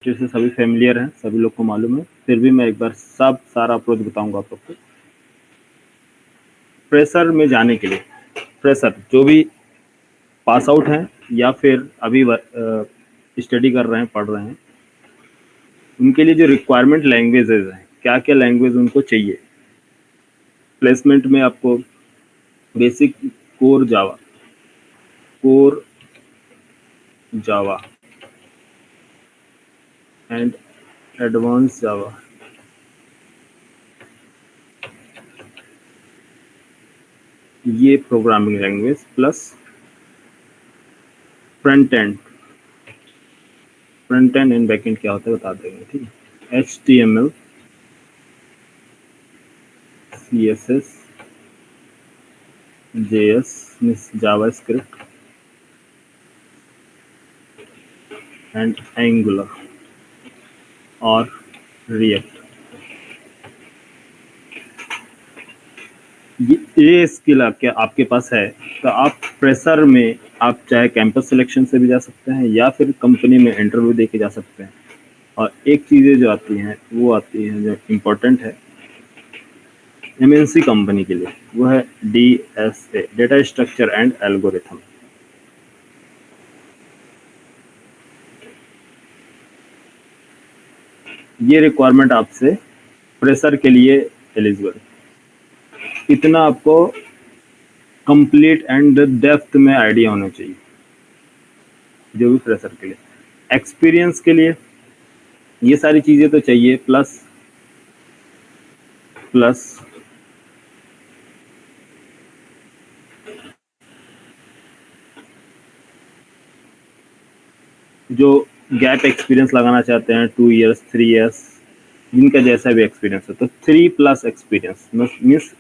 से सभी फेमिलियर हैं, सभी लोग को मालूम है, फिर भी मैं एक बार सारा अप्रोच बताऊंगा आप लोग को। फ्रेशर में जाने के लिए, फ्रेशर जो भी पास आउट हैं या फिर अभी स्टडी कर रहे हैं, पढ़ रहे हैं, उनके लिए जो रिक्वायरमेट लैंग्वेजेज हैं, क्या क्या लैंग्वेज उनको चाहिए प्लेसमेंट में। आपको basic core Java, core Java and advance Java, ये programming language plus front end and back end क्या होता है बता देंगे, ठीक है। HTML, CSS, JS means JavaScript and angular और रिएक्ट, ये स्किल आपके पास है तो आप फ्रेशर में, आप चाहे कैंपस सिलेक्शन से भी जा सकते हैं या फिर कंपनी में इंटरव्यू दे के जा सकते हैं। और एक चीज़ें जो आती हैं वो आती हैं जो इम्पोर्टेंट है MNC कंपनी के लिए, वो है DSA, data structure and algorithm. ये रिक्वायरमेंट आपसे फ्रेशर के लिए एलिजिबल, इतना आपको कंप्लीट एंड डेप्थ में आइडिया होना चाहिए जो भी फ्रेशर के लिए। एक्सपीरियंस के लिए ये सारी चीज़ें तो चाहिए, प्लस जो गैप एक्सपीरियंस लगाना चाहते हैं 2 इयर्स 3 इयर्स, जिनका जैसा भी एक्सपीरियंस है, तो 3+ एक्सपीरियंस मीन्स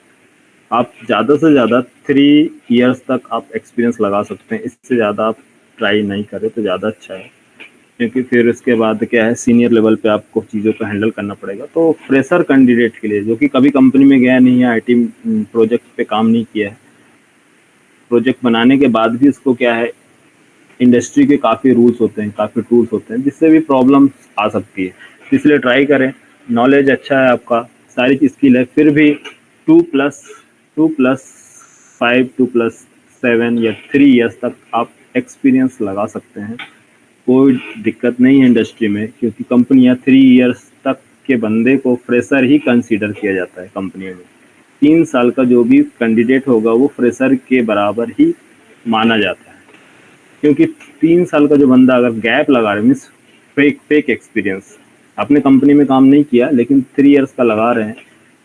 आप ज़्यादा से ज़्यादा 3 इयर्स तक आप एक्सपीरियंस लगा सकते हैं। इससे ज़्यादा आप ट्राई नहीं करें तो ज़्यादा अच्छा है, क्योंकि फिर इसके बाद क्या है, सीनियर लेवल पे आपको चीज़ों को हैंडल करना पड़ेगा। तो फ्रेशर कैंडिडेट के लिए जो कि कभी कंपनी में गया नहीं है, IT प्रोजेक्ट पे काम नहीं किया है, प्रोजेक्ट बनाने के बाद भी उसको क्या है, इंडस्ट्री के काफ़ी रूल्स होते हैं, काफ़ी टूल्स होते हैं जिससे भी प्रॉब्लम आ सकती है। इसलिए ट्राई करें, नॉलेज अच्छा है आपका, सारी स्किल है, फिर भी 2+5 2+7 या 3 इयर्स तक आप एक्सपीरियंस लगा सकते हैं। कोई दिक्कत नहीं है इंडस्ट्री में, क्योंकि कंपनियां 3 इयर्स तक के बंदे को फ्रेशर ही कंसीडर किया जाता है कंपनियों में। 3 साल का जो भी कैंडिडेट होगा वो फ्रेशर के बराबर ही माना जाता है, क्योंकि 3 साल का जो बंदा अगर गैप लगा रहा है मीन्स फेक एक्सपीरियंस, आपने कंपनी में काम नहीं किया लेकिन 3 इयर्स का लगा रहे हैं,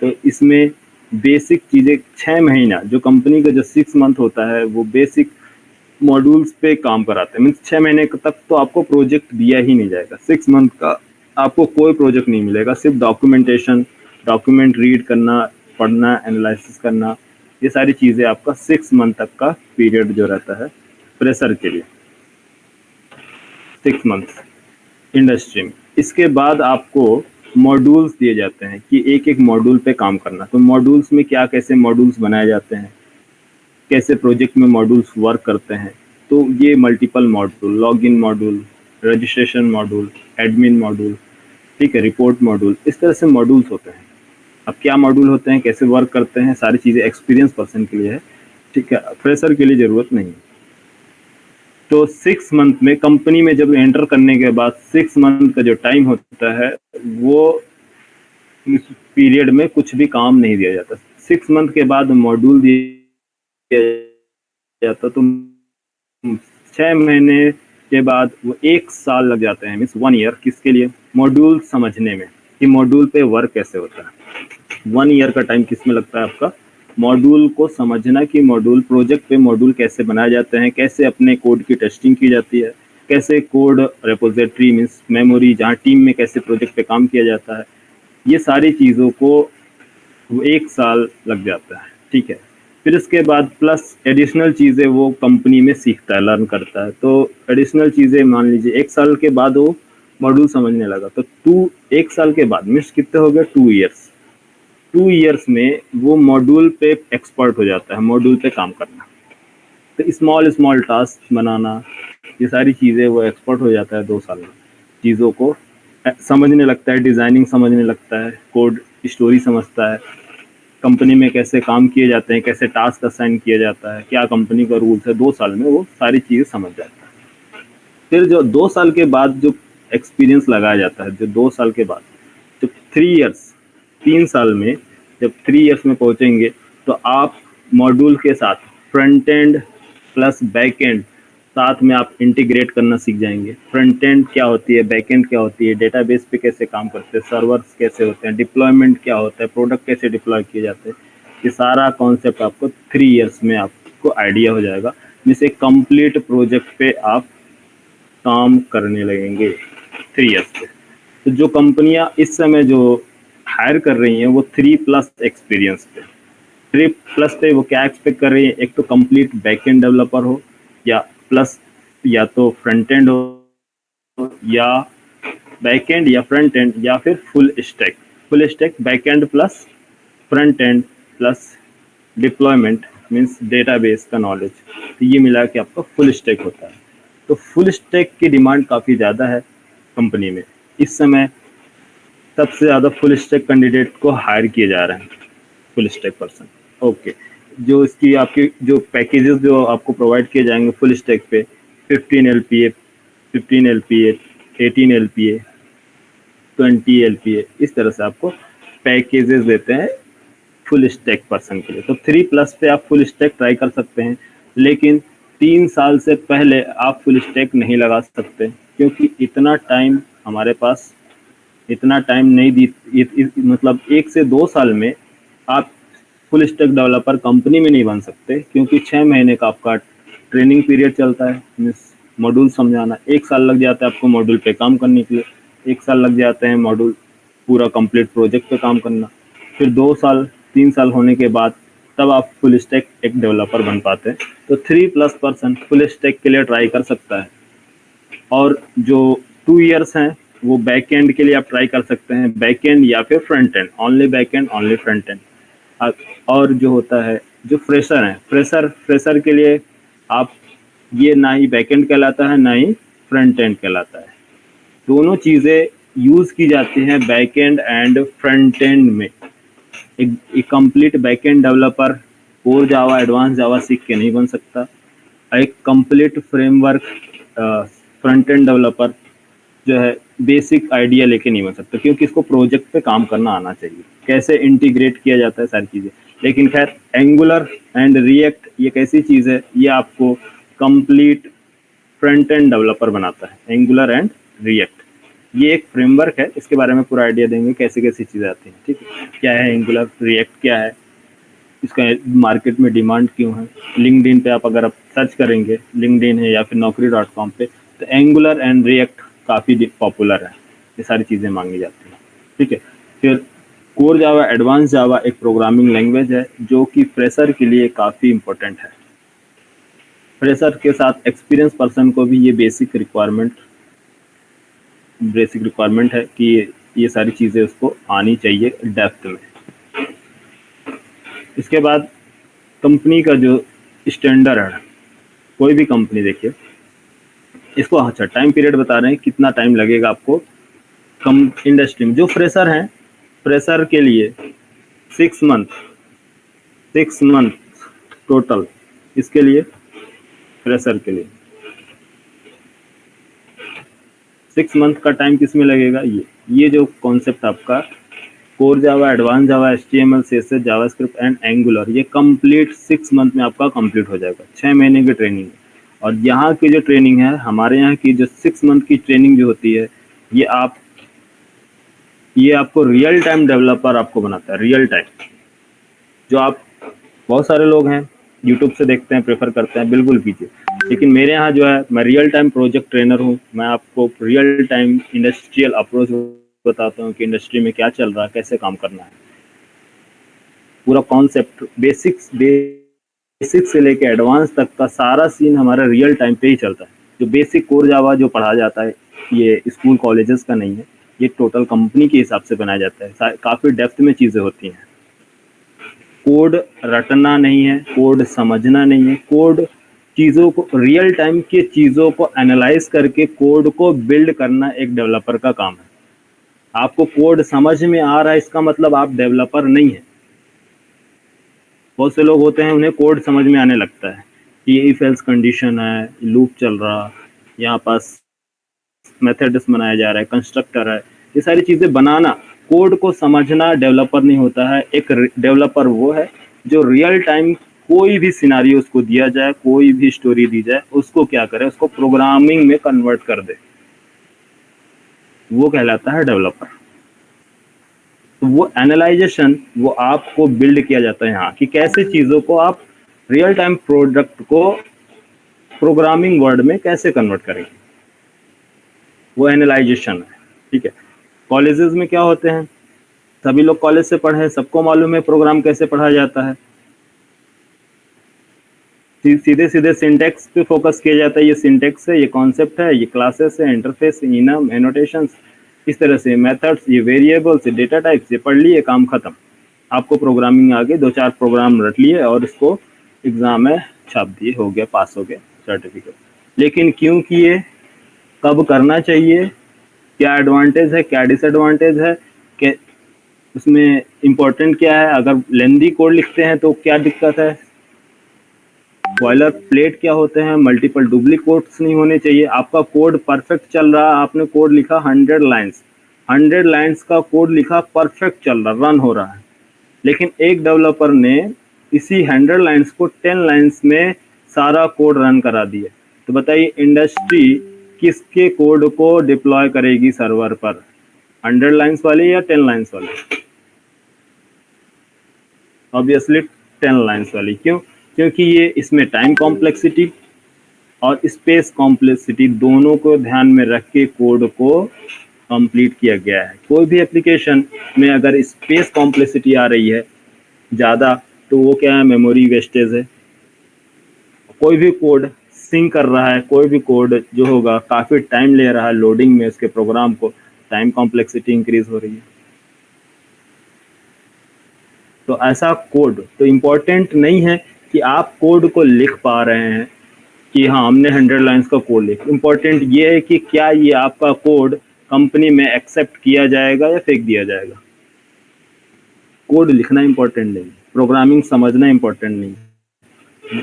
तो इसमें बेसिक चीज़ें 6 महीना जो कंपनी का जो 6 मंथ होता है वो बेसिक मॉड्यूल्स पे काम कराते हैं। मीन्स 6 महीने तक तो आपको प्रोजेक्ट दिया ही नहीं जाएगा, 6 मंथ का आपको कोई प्रोजेक्ट नहीं मिलेगा, सिर्फ डॉक्यूमेंटेशन, डॉक्यूमेंट रीड करना, पढ़ना, एनालिसिस करना, ये सारी चीज़ें आपका 6 मंथ तक का पीरियड जो रहता है फ्रेशर के लिए, 6 मंथ इंडस्ट्री में। इसके बाद आपको मॉड्यूल्स दिए जाते हैं कि एक एक मॉड्यूल पे काम करना। तो मॉड्यूल्स में क्या, कैसे मॉड्यूल्स बनाए जाते हैं, कैसे प्रोजेक्ट में मॉड्यूल्स वर्क करते हैं, तो ये multiple module, login module, registration module, admin module, ठीक है, रिपोर्ट मॉड्यूल, इस तरह से मॉड्यूल्स होते हैं। अब क्या मॉड्यूल होते हैं, कैसे वर्क करते हैं, सारी चीज़ें एक्सपीरियंस पर्सन के लिए है, ठीक है, फ्रेशर के लिए ज़रूरत नहीं है। तो 6 मंथ में कंपनी में जब एंटर करने के बाद 6 मंथ का जो टाइम होता है वो इस पीरियड में कुछ भी काम नहीं दिया जाता। 6 मंथ के बाद मॉड्यूल दिया जाता, तो 6 महीने के बाद वो 1 साल लग जाते हैं, मीन्स 1 ईयर, किसके लिए, मॉड्यूल समझने में कि मॉड्यूल पे वर्क कैसे होता है। 1 ईयर का टाइम किस में लगता है आपका, मॉड्यूल को समझना कि मॉड्यूल प्रोजेक्ट पे मॉड्यूल कैसे बनाए जाते हैं, कैसे अपने कोड की टेस्टिंग की जाती है, कैसे कोड रेपोजिटरी मीन्स मेमोरी जहाँ टीम में कैसे प्रोजेक्ट पे काम किया जाता है, ये सारी चीज़ों को 1 साल लग जाता है, ठीक है। फिर इसके बाद प्लस एडिशनल चीज़ें वो कंपनी में सीखता है, लर्न करता है। तो एडिशनल चीज़ें मान लीजिए 1 साल के बाद वो मॉड्यूल समझने लगा, तो 1 साल के बाद मीन्स कितने हो गए, 2 इयर्स। 2 इयर्स में वो मॉड्यूल पे एक्सपर्ट हो जाता है, मॉड्यूल पे काम करना। तो स्मॉल टास्क बनाना, ये सारी चीज़ें वो एक्सपर्ट हो जाता है 2 साल में, चीज़ों को समझने लगता है, डिज़ाइनिंग समझने लगता है, कोड स्टोरी समझता है, कंपनी में कैसे काम किए जाते हैं, कैसे टास्क असाइन किया जाता है, क्या कंपनी का रूल्स है, 2 साल में वो सारी चीज़ें समझ जाता है। फिर जो 2 साल के बाद जो एक्सपीरियंस लगाया जाता है, जो 2 साल के बाद, जब 3 ईयर्स, 3 साल में जब 3 ईयर्स में पहुंचेंगे, तो आप मॉड्यूल के साथ front end plus back and साथ में आप इंटीग्रेट करना सीख जाएंगे। फ्रंट एंड क्या होती है, बैक एंड क्या होती है, डेटाबेस पे कैसे काम करते हैं, सर्वर्स कैसे होते हैं, डिप्लॉयमेंट क्या होता है, प्रोडक्ट कैसे डिप्लॉय किए जाते हैं, ये सारा कॉन्सेप्ट आपको 3 ईयर्स में आपको आइडिया हो जाएगा, जिससे कंप्लीट प्रोजेक्ट पे आप काम करने लगेंगे 3 ईयर्स पे। तो जो कंपनियां इस समय जो हायर कर रही हैं वो 3+ एक्सपीरियंस पे, 3+ पे वो क्या एक्सपेक्ट कर रही है, एक तो कंप्लीट बैक एंड डेवलपर हो, या प्लस या तो फ्रंट एंड हो, या बैक एंड या फ्रंट एंड, या फिर full stack back and plus front and plus deployment means database का नॉलेज, तो ये मिला के आपका फुल स्टैक होता है। तो फुल स्टैक की डिमांड काफ़ी ज़्यादा है कंपनी में इस समय। सबसे ज़्यादा फुल स्टैक कैंडिडेट को हायर किए जा रहे हैं, फुल स्टैक पर्सन। ओके, जो इसकी आपकी जो पैकेजेस जो आपको प्रोवाइड किए जाएंगे फुल स्टैक पे, 15 LPA, 15 LPA, 18 LPA, 20 LPA, इस तरह से आपको पैकेजेस देते हैं फुल स्टैक पर्सन के लिए। तो 3+ पे आप फुल स्टैक ट्राई कर सकते हैं, लेकिन 3 साल से पहले आप फुल स्टैक नहीं लगा सकते, क्योंकि इतना टाइम हमारे पास, इतना टाइम नहीं दी, मतलब 1 से 2 साल में आप फुल स्टैक डेवलपर कंपनी में नहीं बन सकते, क्योंकि 6 महीने का आपका ट्रेनिंग पीरियड चलता है, मीन्स मॉड्यूल समझाना। 1 साल लग जाता है आपको मॉड्यूल पे काम करने के लिए, 1 साल लग जाते हैं मॉड्यूल पूरा कंप्लीट प्रोजेक्ट पे काम करना। फिर 2 साल 3 साल होने के बाद तब आप फुल स्टैक एक डेवलपर बन पाते हैं। तो 3+ पर्सन फुल स्टैक के लिए ट्राई कर सकता है। और जो 2 ईयर्स हैं वो बैक एंड के लिए आप ट्राई कर सकते हैं, बैक एंड या फिर front end, only back and only front end. और जो होता है जो फ्रेशर हैं, फ्रेशर के लिए आप, ये ना ही बैक एंड कहलाता है ना ही फ्रंट एंड कहलाता है, दोनों चीज़ें यूज़ की जाती हैं बैक एंड फ्रंट एंड में। एक complete back end developer core Java advance जावा सीख के नहीं बन सकता, एक complete framework front end developer जो है बेसिक आइडिया लेके नहीं बन सकता, क्योंकि इसको प्रोजेक्ट पे काम करना आना चाहिए, कैसे इंटीग्रेट किया जाता है सारी चीज़ें। लेकिन खैर एंगुलर एंड रिएक्ट ये कैसी चीज़ है, ये आपको कंप्लीट फ्रंट एंड डेवलपर बनाता है। एंगुलर एंड रिएक्ट ये एक फ्रेमवर्क है, इसके बारे में पूरा आइडिया देंगे कैसे कैसी चीज़ें आती हैं, ठीक है। क्या है एंगुलर, रिएक्ट क्या है, इसका मार्केट में डिमांड क्यों है। लिंक्डइन पे आप अगर आप सर्च करेंगे, लिंक्डइन है या फिर naukri.com पे, तो एंगुलर एंड रिएक्ट काफ़ी पॉपुलर है, ये सारी चीज़ें मांगी जाती हैं, ठीक है। फिर कोर जावा एडवांस जावा एक प्रोग्रामिंग लैंग्वेज है जो कि फ्रेशर के लिए काफ़ी इम्पोर्टेंट है। फ्रेशर के साथ एक्सपीरियंस पर्सन को भी ये बेसिक रिक्वायरमेंट है कि ये सारी चीज़ें उसको आनी चाहिए डेप्थ में। इसके बाद कंपनी का जो स्टैंडर्ड है, कोई भी कंपनी देखिए इसको, अच्छा टाइम पीरियड बता रहे हैं कितना टाइम लगेगा आपको कम इंडस्ट्री में। जो फ्रेशर हैं, फ्रेशर के लिए 6 मंथ टोटल, इसके लिए फ्रेशर के लिए 6 मंथ का टाइम किस में लगेगा, ये जो कॉन्सेप्ट आपका core Java advance Java HTML CSS JavaScript and angular, ये कंप्लीट 6 मंथ में आपका कंप्लीट हो जाएगा। 6 महीने की ट्रेनिंग है। और यहाँ की जो ट्रेनिंग है, हमारे यहाँ की जो 6 मंथ की ट्रेनिंग जो होती है, ये आपको रियल टाइम डेवलपर आपको बनाता है। रियल टाइम जो आप, बहुत सारे लोग हैं यूट्यूब से देखते हैं, प्रेफर करते हैं, बिल्कुल कीजिए, लेकिन मेरे यहाँ जो है, मैं रियल टाइम प्रोजेक्ट ट्रेनर हूँ। मैं आपको रियल टाइम इंडस्ट्रियल अप्रोच बताता हूँ कि इंडस्ट्री में क्या चल रहा है, कैसे काम करना है। पूरा कॉन्सेप्ट बेसिक से लेके एडवांस तक का सारा सीन हमारा रियल टाइम पे ही चलता है। जो बेसिक कोर जावा जो पढ़ाया जाता है, ये स्कूल कॉलेजेस का नहीं है, ये टोटल कंपनी के हिसाब से बनाया जाता है। काफ़ी डेप्थ में चीज़ें होती हैं। कोड रटना नहीं है, कोड समझना नहीं है, कोड चीज़ों को, रियल टाइम की चीज़ों को एनालाइज करके कोड को बिल्ड करना एक डेवलपर का काम है। आपको कोड समझ में आ रहा है इसका मतलब आप डेवलपर नहीं है। बहुत से लोग होते हैं उन्हें कोड समझ में आने लगता है कि ये इफ एल्स कंडीशन है, लूप चल रहा, यहाँ पास मेथड्स बनाया जा रहा है, कंस्ट्रक्टर है, ये सारी चीजें बनाना, कोड को समझना डेवलपर नहीं होता है। एक डेवलपर वो है जो रियल टाइम कोई भी सिनारियो उसको दिया जाए, कोई भी स्टोरी दी जाए, उसको क्या करे, उसको प्रोग्रामिंग में कन्वर्ट कर दे, वो कहलाता है डेवलपर। तो वो एनालाइजेशन वो आपको बिल्ड किया जाता है यहाँ कि कैसे चीज़ों को आप रियल टाइम प्रोडक्ट को प्रोग्रामिंग वर्ड में कैसे कन्वर्ट करेंगे, वो एनालाइजेशन है। ठीक है, कॉलेजेस में क्या होते हैं, सभी लोग कॉलेज से पढ़े हैं, सबको मालूम है प्रोग्राम कैसे पढ़ा जाता है। सीधे सीधे सिंटेक्स पे फोकस किया जाता है, ये सिंटेक्स है, ये कॉन्सेप्ट है, ये क्लासेस है, इंटरफेस, इनम, एनोटेशंस, इस तरह से मेथड्स, ये वेरिएबल्स, ये डेटा टाइप्स, ये पढ़ लिए, काम खत्म। आपको प्रोग्रामिंग आगे 2-4 प्रोग्राम रट लिए और इसको एग्जाम में छाप दिए, हो गया, पास हो गया, सर्टिफिकेट। लेकिन क्यों किए, कब करना चाहिए, क्या एडवांटेज है, क्या डिसएडवांटेज है, कि उसमें इम्पोर्टेंट क्या है, अगर लेंदी कोड लिखते हैं तो क्या दिक्कत है, बॉयलर प्लेट क्या होते हैं, मल्टीपल डुप्लीकेट्स नहीं होने चाहिए, आपका कोड परफेक्ट चल रहा, आपने कोड लिखा 100 लाइन्स, 100 लाइन्स का कोड लिखा, परफेक्ट चल रहा, रन हो रहा है, लेकिन एक डेवलपर ने इसी 100 लाइन्स को 10 लाइन्स में सारा कोड रन करा दिया, तो बताइए इंडस्ट्री किसके कोड को डिप्लॉय करेगी सर्वर पर, 100 लाइन्स वाले या 10 लाइन्स वाले? ऑब्वियसली 10 लाइन्स वाली। क्यों? क्योंकि ये इसमें टाइम कॉम्प्लेक्सिटी और स्पेस कॉम्प्लेक्सिटी दोनों को ध्यान में रख के कोड को कंप्लीट किया गया है। कोई भी एप्लीकेशन में अगर स्पेस कॉम्प्लेक्सिटी आ रही है ज़्यादा, तो वो क्या है, मेमोरी वेस्टेज है। कोई भी कोड सिंक कर रहा है, कोई भी कोड जो होगा काफ़ी टाइम ले रहा है लोडिंग में, उसके प्रोग्राम को, टाइम कॉम्प्लेक्सिटी इंक्रीज हो रही है। तो ऐसा कोड तो इम्पोर्टेंट नहीं है कि आप कोड को लिख पा रहे हैं कि हाँ हमने 100 लाइन्स का कोड लिख, इम्पोर्टेंट ये है कि क्या ये आपका कोड कंपनी में एक्सेप्ट किया जाएगा या फेंक दिया जाएगा। कोड लिखना इम्पोर्टेंट नहीं, प्रोग्रामिंग समझना इम्पोर्टेंट नहीं,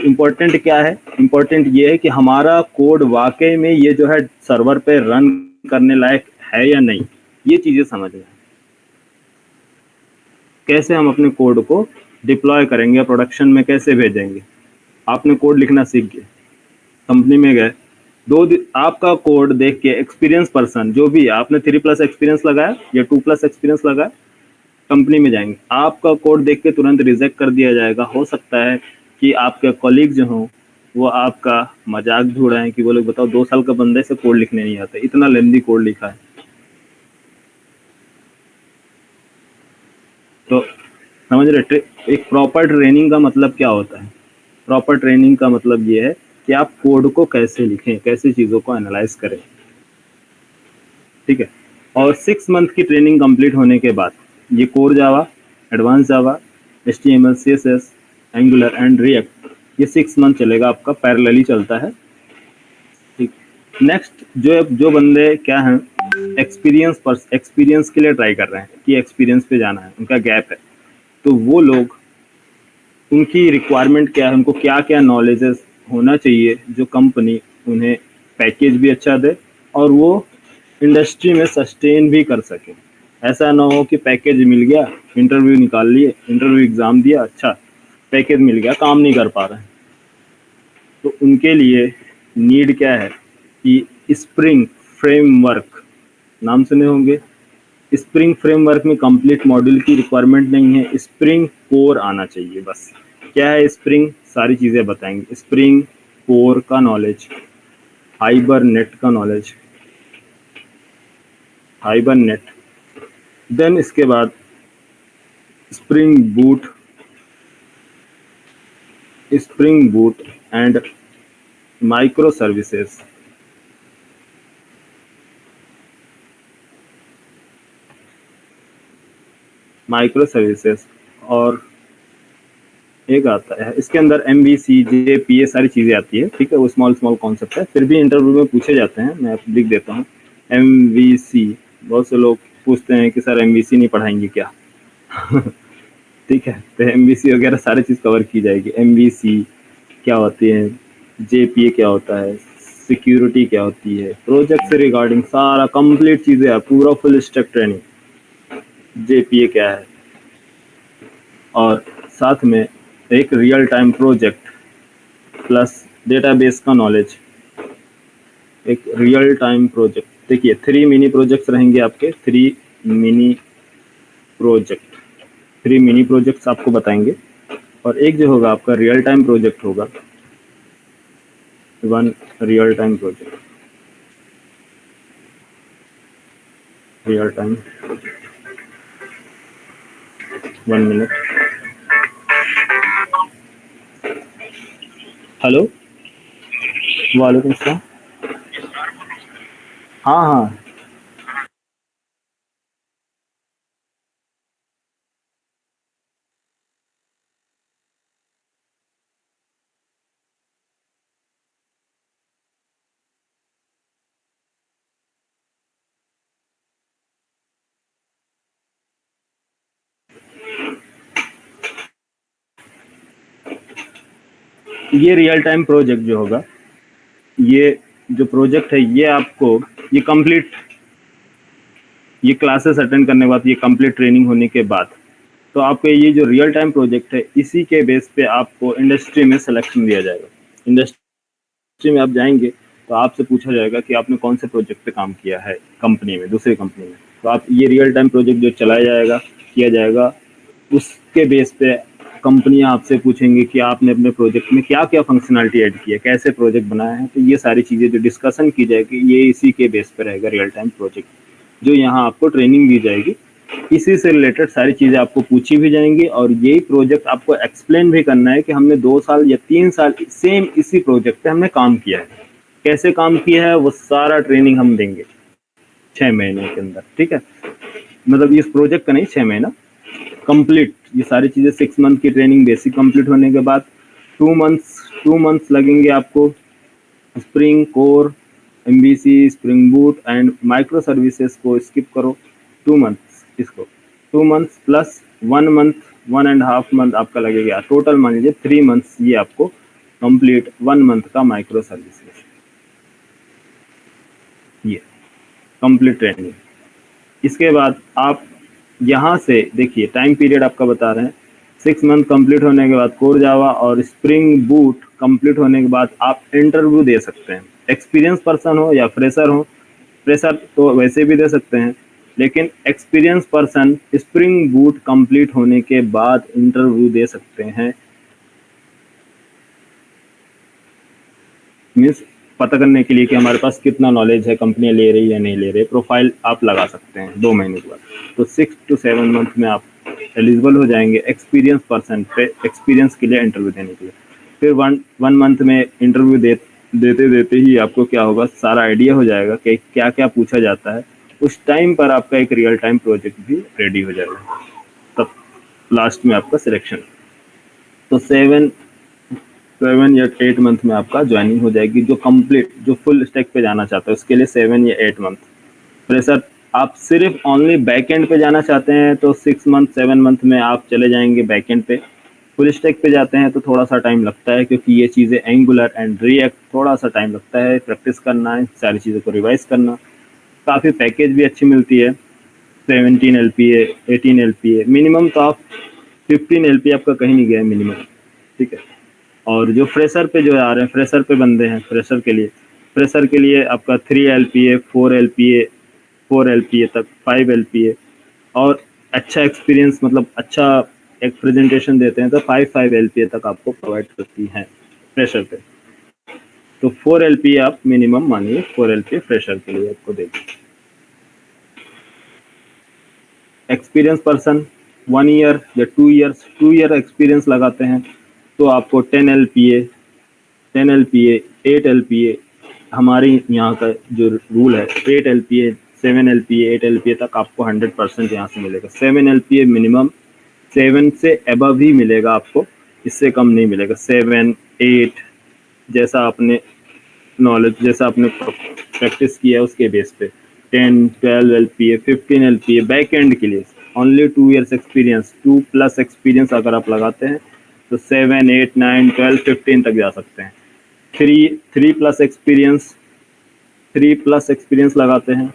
इम्पोर्टेंट क्या है, इम्पोर्टेंट ये है कि हमारा कोड वाकई में ये जो है सर्वर पे रन करने लायक है या नहीं, ये चीज़ें समझना है। कैसे हम अपने कोड को डिप्लॉय करेंगे, प्रोडक्शन में कैसे भेजेंगे। आपने कोड लिखना सीख गए, कंपनी में गए, आपका कोड देख के एक्सपीरियंस पर्सन जो भी, आपने 3+ एक्सपीरियंस लगाया या 2+ एक्सपीरियंस लगाया, कंपनी में जाएंगे, आपका कोड देख के तुरंत रिजेक्ट कर दिया जाएगा। हो सकता है कि आपके कॉलीग जो हों वो आपका मजाक भी उड़ाएं कि वो लोग बताओ 2 साल का बंदे से कोड लिखने नहीं आता, इतना लेंदी कोड लिखा है। तो समझ रहे, एक प्रॉपर ट्रेनिंग का मतलब क्या होता है? प्रॉपर ट्रेनिंग का मतलब ये है कि आप कोड को कैसे लिखें, कैसे चीज़ों को एनालाइज करें। ठीक है, और 6 मंथ की ट्रेनिंग कंप्लीट होने के बाद ये core Java, advance Java, HTML, CSS, angular and react, ये 6 मंथ चलेगा, आपका पैरेलली चलता है। ठीक, नेक्स्ट जो बंदे क्या हैं, एक्सपीरियंस के लिए ट्राई कर रहे हैं कि एक्सपीरियंस पे जाना है, उनका गैप है, तो वो लोग, उनकी रिक्वायरमेंट क्या है, उनको क्या क्या नॉलेजेस होना चाहिए जो कंपनी उन्हें पैकेज भी अच्छा दे और वो इंडस्ट्री में सस्टेन भी कर सके। ऐसा ना हो कि पैकेज मिल गया, इंटरव्यू निकाल लिए, इंटरव्यू एग्ज़ाम दिया, अच्छा पैकेज मिल गया, काम नहीं कर पा रहे हैं। तो उनके लिए नीड क्या है कि स्प्रिंग फ्रेमवर्क, नाम सुने होंगे, स्प्रिंग फ्रेमवर्क में कंप्लीट मॉड्यूल की रिक्वायरमेंट नहीं है, स्प्रिंग कोर आना चाहिए बस। क्या है स्प्रिंग, सारी चीज़ें बताएंगे। स्प्रिंग कोर का नॉलेज, हाइबरनेट का नॉलेज, हाइबरनेट, देन इसके बाद spring boot and micro services. Micro services और एक आता है इसके अंदर MVC, JP, ये सारी चीज़ें आती है। ठीक है, वो स्मॉल कॉन्सेप्ट है, फिर भी इंटरव्यू में पूछे जाते हैं, मैं लिख देता हूँ। MVC बहुत से लोग पूछते हैं कि सर एमवीसी नहीं पढ़ाएंगे क्या? ठीक है, तो एमवीसी वगैरह सारी चीज़ कवर की जाएगी। एमवीसी क्या होती है, जेपीए क्या होता है, सिक्योरिटी क्या होती है, प्रोजेक्ट से रिगार्डिंग सारा कंप्लीट चीज़ें है, पूरा फुल स्टैक ट्रेनिंग, जेपीए क्या है, और साथ में एक real time project plus database का नॉलेज। एक रियल टाइम प्रोजेक्ट, देखिए 3 मिनी प्रोजेक्ट्स रहेंगे आपके, 3 मिनी प्रोजेक्ट्स आपको बताएंगे, और एक जो होगा आपका रियल टाइम प्रोजेक्ट होगा, 1 real time project, real time 1 minute. Hello, वालेकुम सलाम। हाँ हाँ, ये रियल टाइम प्रोजेक्ट जो होगा, ये जो प्रोजेक्ट है ये आपको, ये कंप्लीट, ये क्लासेस अटेंड करने के बाद, ये कंप्लीट ट्रेनिंग होने के बाद, तो आपके ये जो रियल टाइम प्रोजेक्ट है इसी के बेस पे आपको इंडस्ट्री में सिलेक्शन दिया जाएगा। इंडस्ट्री में आप जाएंगे तो आपसे पूछा जाएगा कि आपने कौन से प्रोजेक्ट पे काम किया है कंपनी में, दूसरी कंपनी में, तो आप ये रियल टाइम प्रोजेक्ट जो चलाया जाएगा, किया जाएगा, उसके बेस पे कंपनियां आपसे पूछेंगी कि आपने अपने प्रोजेक्ट में क्या क्या फंक्शनलिटी ऐड की है, कैसे प्रोजेक्ट बनाया है, तो ये सारी चीज़ें जो डिस्कशन की जाएगी ये इसी के बेस पे रहेगा रियल टाइम प्रोजेक्ट, जो यहाँ आपको ट्रेनिंग दी जाएगी। इसी से रिलेटेड सारी चीज़ें आपको पूछी भी जाएंगी, और यही प्रोजेक्ट आपको एक्सप्लेन भी करना है कि हमने 2 साल या 3 साल सेम इसी प्रोजेक्ट पे हमने काम किया है, कैसे काम किया है वो सारा ट्रेनिंग हम देंगे 6 महीने के अंदर। ठीक है, मतलब इस प्रोजेक्ट का नहीं, 6 महीना कंप्लीट, ये सारी चीज़ें 6 मंथ की ट्रेनिंग बेसिक कंप्लीट होने के बाद 2 मंथ्स लगेंगे आपको spring core, MBC, spring boot and micro services को स्किप करो, 2 मंथ्स, इसको 2 मंथ्स प्लस 1 मंथ, 1.5 मंथ आपका लगेगा, टोटल मान लीजिए 3 मंथ्स ये आपको कंप्लीट 1 मंथ का माइक्रो सर्विसेज, ये कंप्लीट ट्रेनिंग। इसके बाद आप यहाँ से देखिए टाइम पीरियड आपका बता रहे हैं, 6 मंथ कंप्लीट होने के बाद कोर जावा और स्प्रिंग बूट कंप्लीट होने के बाद आप इंटरव्यू दे सकते हैं, एक्सपीरियंस पर्सन हो या फ्रेशर हो, फ्रेशर तो वैसे भी दे सकते हैं, लेकिन experience person spring boot complete होने के बाद इंटरव्यू दे सकते हैं, मीन्स पता करने के लिए कि हमारे पास कितना नॉलेज है, कंपनी ले रही है या नहीं ले रही, प्रोफाइल आप लगा सकते हैं 2 महीने के बाद, तो 6 to 7 मंथ में आप एलिजिबल हो जाएंगे एक्सपीरियंस पर्सन पे, एक्सपीरियंस के लिए इंटरव्यू देने के लिए। फिर वन मंथ में इंटरव्यू देते देते ही आपको क्या होगा, सारा आइडिया हो जाएगा कि क्या क्या पूछा जाता है, उस टाइम पर आपका एक रियल टाइम प्रोजेक्ट भी रेडी हो जाएगा, तब लास्ट में आपका सिलेक्शन। तो 7 या 8 मंथ में आपका ज्वाइनिंग हो जाएगी, जो कंप्लीट, जो फुल स्टैक पे जाना चाहता है उसके लिए 7 या 8 मंथ। फ्रेशर आप सिर्फ ओनली बैकएंड पे जाना चाहते हैं तो 6 मंथ 7 मंथ में आप चले जाएंगे बैकएंड पे। फुल स्टैक पे जाते हैं तो थोड़ा सा टाइम लगता है, क्योंकि ये चीज़ें एंगुलर एंड रिएक्ट थोड़ा सा टाइम लगता है, प्रैक्टिस करना है, सारी चीज़ों को रिवाइज करना। काफ़ी पैकेज भी अच्छी मिलती है, 17 LPA 18 LPA, मिनिमम तो आप 15 LPA आपका कहीं नहीं गया मिनिमम। ठीक है, और जो फ्रेशर पे जो आ रहे हैं, फ्रेशर पे बंदे हैं, फ्रेशर के लिए आपका 3 LPA 4 LPA तक 5 LPA, और अच्छा एक्सपीरियंस, मतलब अच्छा एक प्रेजेंटेशन देते हैं तो 5 LPA तक आपको प्रोवाइड करती हैं फ्रेशर पे। तो 4 LPA आप मिनिमम मानिए, 4 LPA फ्रेशर के लिए आपको देंगे। एक्सपीरियंस पर्सन 1 ईयर या 2 ईयर एक्सपीरियंस लगाते हैं तो आपको 10 LPA 8 LPA, हमारे यहाँ का जो रूल है 8 LPA 7 LPA 8 LPA तक आपको 100% यहाँ से मिलेगा। 7 LPA मिनिमम, 7 से एबव ही मिलेगा आपको, इससे कम नहीं मिलेगा। 7 8 जैसा आपने नॉलेज, जैसा आपने प्रैक्टिस किया है उसके बेस पे। 10 12 LPA 15 LPA बैक एंड के लिए ओनली 2 इयर्स एक्सपीरियंस, 2+ एक्सपीरियंस अगर आप लगाते हैं तो 7 8 9 12 15 तक जा सकते हैं। 3+ एक्सपीरियंस लगाते हैं,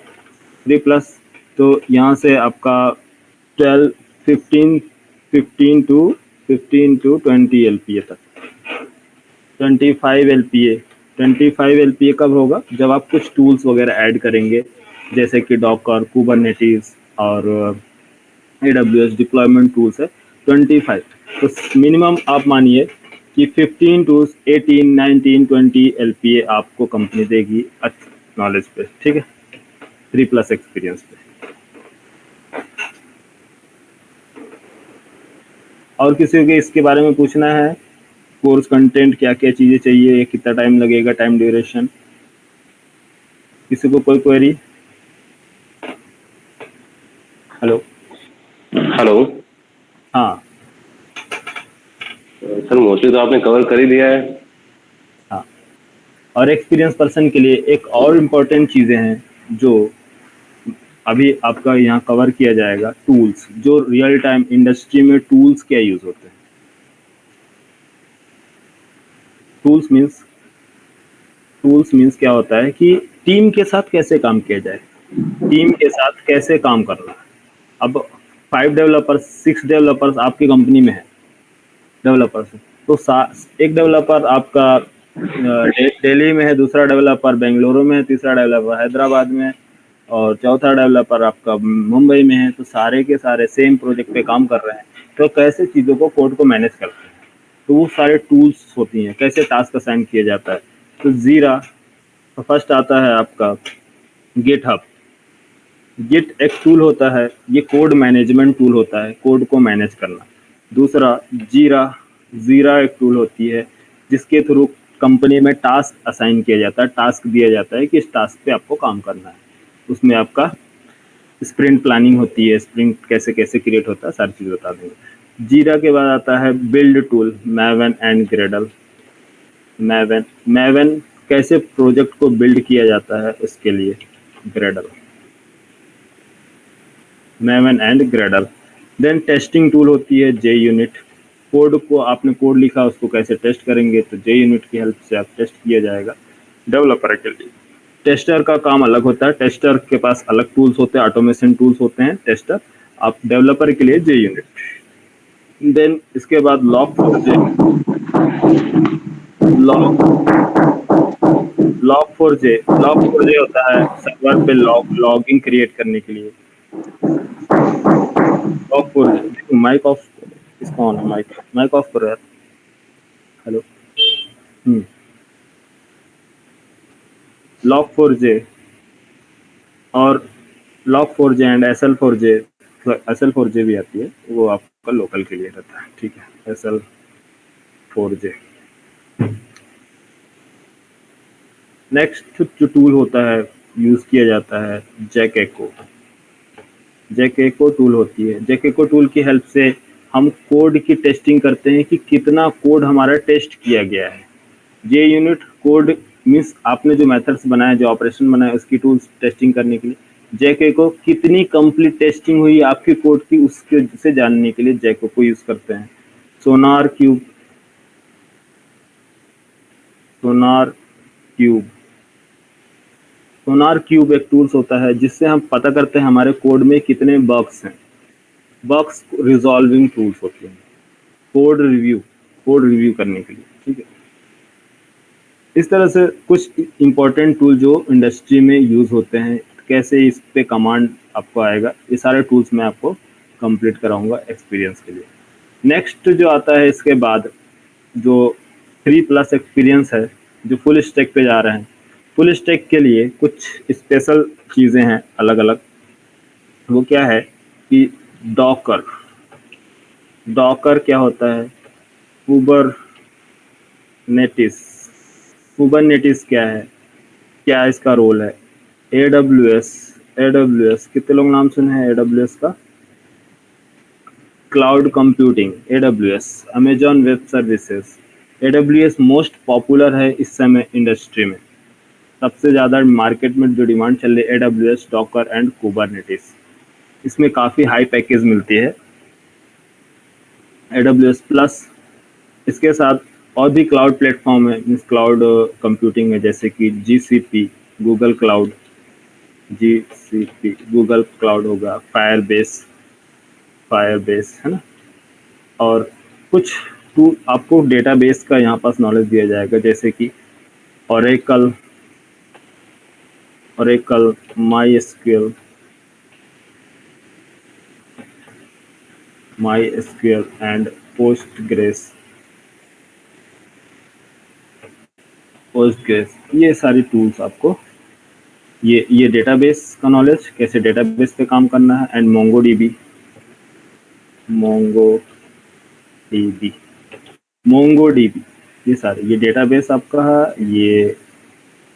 3+ तो यहाँ से आपका 12 15 15 टू 20 LPA तक। 25 LPA कब होगा, जब आप कुछ टूल्स वगैरह ऐड करेंगे जैसे कि डॉकर, कुबरनेटिस और AWS डिप्लॉयमेंट टूल्स है 25। तो मिनिमम आप मानिए कि 15 टू 18 19 20 LPA आपको कंपनी देगी नॉलेज पे, ठीक है, 3+ एक्सपीरियंस पे। और किसी को इसके बारे में पूछना है, कोर्स कंटेंट क्या क्या चीज़ें चाहिए, कितना टाइम लगेगा, टाइम ड्यूरेशन, किसी को कोई क्वेरी? Hello hello. हाँ सर मोस्टली तो आपने कवर कर ही दिया है। हाँ, और एक्सपीरियंस पर्सन के लिए एक और इम्पोर्टेंट चीज़ें हैं जो अभी आपका यहाँ कवर किया जाएगा। टूल्स, जो रियल टाइम इंडस्ट्री में टूल्स क्या यूज़ होते हैं। टूल्स मीन्स क्या होता है कि टीम के साथ कैसे काम किया जाए, टीम के साथ कैसे काम करना। अब 5 डेवलपर्स 6 डेवलपर्स आपकी कंपनी में है, डेवलपर्स, तो एक डेवलपर आपका दिल्ली में है, दूसरा डेवलपर बेंगलुरु में है, तीसरा डेवलपर हैदराबाद में है और चौथा डेवलपर आपका मुंबई में है। तो सारे के सारे सेम प्रोजेक्ट पे काम कर रहे हैं, तो कैसे चीज़ों को, कोड को मैनेज करते हैं। तो वो सारे टूल्स होती हैं, कैसे टास्क असाइन किया जाता है। तो जीरा, तो फर्स्ट आता है आपका गिटहब। गिट एक टूल होता है, ये कोड मैनेजमेंट टूल होता है, कोड को मैनेज करना। दूसरा जीरा एक टूल होती है जिसके थ्रू कंपनी में टास्क असाइन किया जाता है, टास्क दिया जाता है कि इस टास्क पे आपको काम करना है। उसमें आपका स्प्रिंट प्लानिंग होती है, स्प्रिंट कैसे कैसे क्रिएट होता है, सारी चीज़ बता देंगे। जीरा के बाद आता है build tool, Maven and Gradle. मैवन कैसे प्रोजेक्ट को बिल्ड किया जाता है, उसके लिए Gradle, Maven and Gradle. Then testing tool होती है जे यूनिट। कोड को, आपने कोड लिखा उसको कैसे टेस्ट करेंगे, तो जे यूनिट की हेल्प से आप टेस्ट किया जाएगा। डेवलपर के लिए टेस्टर का काम अलग होता है, टेस्टर के पास अलग टूल्स होते हैं, ऑटोमेशन टूल्स होते हैं टेस्टर। आप डेवलपर के लिए जे यूनिट। देन इसके बाद लॉग फोर जे, लॉग फोर जे होता है सर्वर पे लॉगिंग क्रिएट करने के लिए। लॉग फोर जे, देखो माइक ऑफ, इसका ऑन है, माइक ऑफ करो यार। हेलो, लॉग फोर जे और log four J and SL4J, SL4J भी आती है, वो आपका लोकल के लिए रहता है, ठीक है। SL4J। नेक्स्ट जो टूल होता है यूज़ किया जाता है जैकेको। जैकेको टूल होती है, जैकेको टूल की हेल्प से हम कोड की टेस्टिंग करते हैं कि कितना कोड हमारा टेस्ट किया गया है। जे यूनिट कोड मीन्स आपने जो मेथड्स बनाए, जो ऑपरेशन बनाए, उसकी टूल्स टेस्टिंग करने के लिए। जैके को कितनी कंप्लीट टेस्टिंग हुई आपके कोड की, उसके से जानने के लिए जैको को यूज करते हैं। सोनार क्यूब, सोनार क्यूब एक टूल्स होता है जिससे हम पता करते हैं हमारे कोड में कितने बग्स हैं। बग्स रिजॉल्विंग टूल्स होते हैं, कोड रिव्यू करने के लिए, ठीक है। इस तरह से कुछ इंपॉर्टेंट टूल जो इंडस्ट्री में यूज़ होते हैं, कैसे इस पे कमांड आपको आएगा, ये सारे टूल्स मैं आपको कंप्लीट कराऊंगा एक्सपीरियंस के लिए। नेक्स्ट जो आता है इसके बाद, जो 3+ एक्सपीरियंस है, जो फुल स्टैक पे जा रहे हैं। फुल स्टैक के लिए कुछ स्पेशल चीज़ें हैं अलग अलग। वो क्या है कि डॉकर क्या होता है, कुबरनेटिस क्या है, क्या इसका रोल है। AWS कितने लोग नाम सुने हैं AWS का। Cloud computing, AWS, Amazon web services. AWS most popular है इस समय इंडस्ट्री में। सबसे ज़्यादा मार्केट में जो डिमांड चल रही है AWS, डॉकर एंड कुबरनेटिस। इसमें काफ़ी हाई पैकेज मिलती है AWS प्लस। इसके साथ और भी क्लाउड प्लेटफॉर्म है, मीन्स क्लाउड कंप्यूटिंग है, जैसे कि GCP Google cloud, GCP Google cloud होगा, फायरबेस है ना। और कुछ टूल आपको डेटाबेस का यहाँ पास नॉलेज दिया जाएगा, जैसे कि ओरेकल, MySQL एंड पोस्टग्रेस, ये सारी टूल्स आपको, ये डेटाबेस का नॉलेज, कैसे डेटाबेस पे काम करना है, एंड मोंगोडीबी, ये सारे, ये डेटाबेस आपका है। ये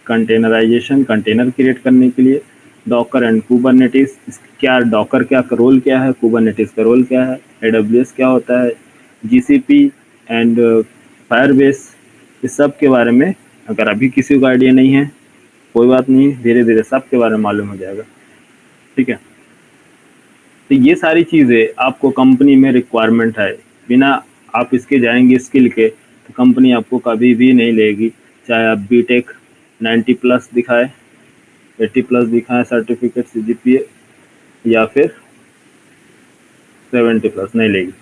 कंटेनराइजेशन, कंटेनर क्रिएट करने के लिए डॉकर एंड कुबरनेटिस, क्या डॉकर क्या रोल क्या है, कुबरनेटिस का रोल क्या है, AWS क्या होता है, GCP एंड फायरबेस, इस सब के बारे में अगर अभी किसी को आइडिया नहीं है कोई बात नहीं, धीरे धीरे सब के बारे में मालूम हो जाएगा, ठीक है। तो ये सारी चीज़ें आपको कंपनी में रिक्वायरमेंट है, बिना आप इसके जाएंगे स्किल के तो कंपनी आपको कभी भी नहीं लेगी, चाहे आप बीटेक 90 प्लस दिखाए, 80 प्लस दिखाए सर्टिफिकेट CGPA, या फिर 70 प्लस, नहीं लेगी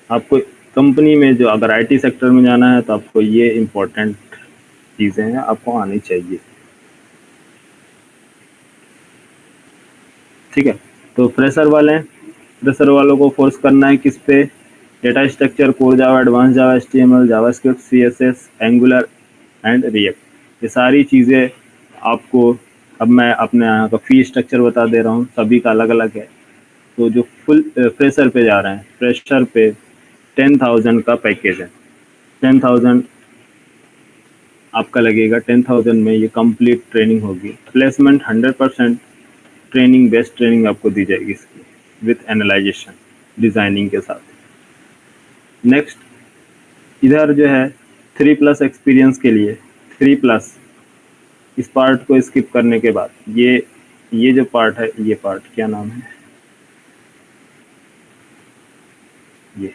आपको कंपनी में। जो अगर IT सेक्टर में जाना है तो आपको ये इम्पोर्टेंट चीज़ें हैं, आपको आनी चाहिए, ठीक है। तो फ्रेशर वालों को फोर्स करना है किस पे, data structure, core Java, advance Java, HTML, JavaScript, CSS, angular and react, ये सारी चीज़ें आपको। अब मैं अपने यहाँ का फी स्ट्रक्चर बता दे रहा हूँ, सभी का अलग अलग है। तो जो फुल फ्रेशर पे जा रहे हैं, फ्रेशर पे 10,000 का पैकेज है, 10,000 आपका लगेगा। 10,000 में ये कंप्लीट ट्रेनिंग होगी, प्लेसमेंट 100% ट्रेनिंग, बेस्ट ट्रेनिंग आपको दी जाएगी इसकी, विथ एनालाइजेशन, डिज़ाइनिंग के साथ। नेक्स्ट, इधर जो है 3+ एक्सपीरियंस के लिए 3+, इस पार्ट को स्किप करने के बाद ये जो पार्ट है, ये पार्ट क्या नाम है, ये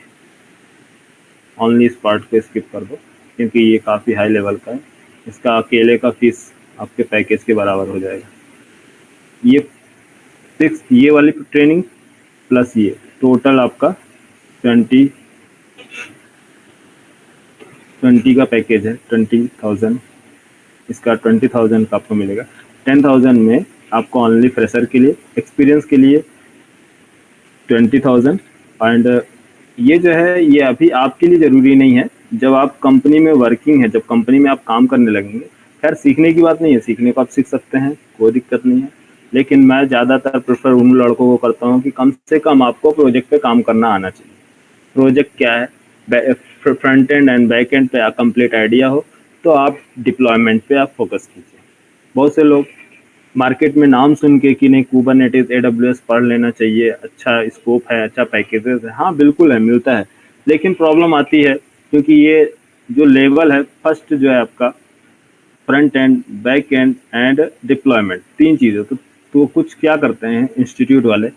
ओनली इस पार्ट को स्किप कर दो, क्योंकि ये काफ़ी हाई लेवल का है, इसका अकेले का फीस आपके पैकेज के बराबर हो जाएगा। ये वाली ट्रेनिंग प्लस ये टोटल आपका 20 का पैकेज है, 20,000, इसका 20,000 का आपको मिलेगा। 10,000 में आपको ओनली फ्रेशर के लिए, एक्सपीरियंस के लिए 20,000, एंड ये जो है ये अभी आपके लिए ज़रूरी नहीं है, जब आप कंपनी में वर्किंग है, जब कंपनी में आप काम करने लगेंगे, खैर सीखने की बात नहीं है, सीखने को आप सीख सकते हैं, कोई दिक्कत नहीं है, लेकिन मैं ज़्यादातर प्रेफर उन लड़कों को करता हूँ कि कम से कम आपको प्रोजेक्ट पे काम करना आना चाहिए। प्रोजेक्ट क्या है, front end and back and पे कंप्लीट आइडिया हो तो आप डिप्लॉयमेंट पे आप फोकस कीजिए। बहुत से लोग मार्केट में नाम सुन के कि नहीं कुबरनेटिस AWS पढ़ लेना चाहिए, अच्छा स्कोप है, अच्छा पैकेजेस है, हाँ बिल्कुल है, मिलता है, लेकिन प्रॉब्लम आती है क्योंकि ये जो लेवल है, फर्स्ट जो है आपका front end, back and and deployment, 3 चीज़ें। तो कुछ क्या करते हैं इंस्टीट्यूट वाले,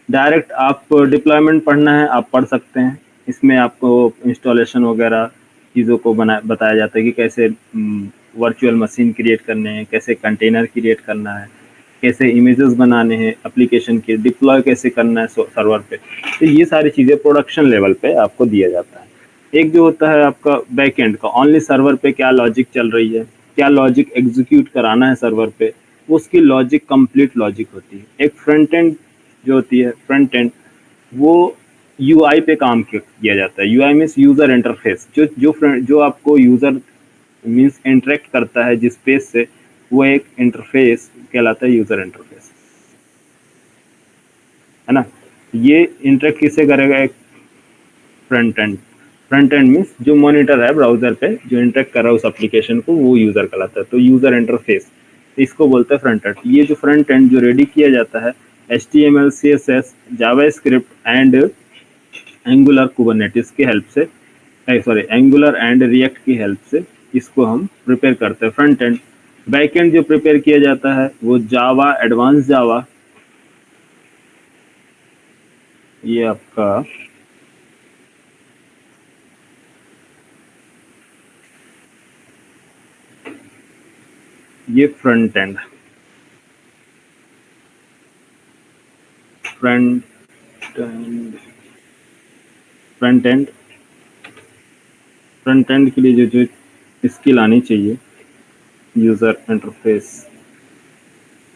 डायरेक्ट आप डिप्लॉयमेंट पढ़ना है आप पढ़ सकते हैं, इसमें आपको इंस्टॉलेशन वगैरह चीज़ों को बताया जाता है कि कैसे वर्चुअल मशीन क्रिएट करने हैं, कैसे कंटेनर क्रिएट करना है, कैसे इमेजेस बनाने हैं एप्लीकेशन के, डिप्लॉय कैसे करना है सर्वर पे। तो ये सारी चीज़ें प्रोडक्शन लेवल पे आपको दिया जाता है। एक जो होता है आपका बैक एंड का, ओनली सर्वर पे क्या लॉजिक चल रही है, क्या लॉजिक एग्जीक्यूट कराना है सर्वर पे, उसकी लॉजिक कंप्लीट लॉजिक होती है। एक फ्रंट एंड जो होती है, फ्रंट एंड वो UI पे काम किया जाता है। UI मीन्स यूज़र इंटरफेस, जो आपको यूज़र मीन्स इंटरेक्ट करता है जिस पेज से, वो एक इंटरफेस कहलाता है, यूज़र इंटरफेस, है ना। ये इंटरेक्ट किससे करेगा, एक फ्रंट एंड मीन्स जो मॉनिटर है ब्राउजर पे जो इंटरेक्ट कर रहा है उस एप्लीकेशन को, वो यूज़र कहलाता है, तो यूज़र इंटरफेस इसको बोलते हैं फ्रंट एंड। ये जो फ्रंट एंड जो रेडी किया जाता है HTML, CSS, JavaScript and angular Kubernetes की हेल्प से, एंगुलर एंड रिएक्ट की हेल्प से इसको हम प्रिपेयर करते हैं फ्रंट एंड। बैक एंड जो प्रिपेयर किया जाता है वो जावा, एडवांस जावा, ये आपका ये फ्रंट एंड, फ्रंट एंड के लिए जो स्किल आनी चाहिए यूज़र इंटरफेस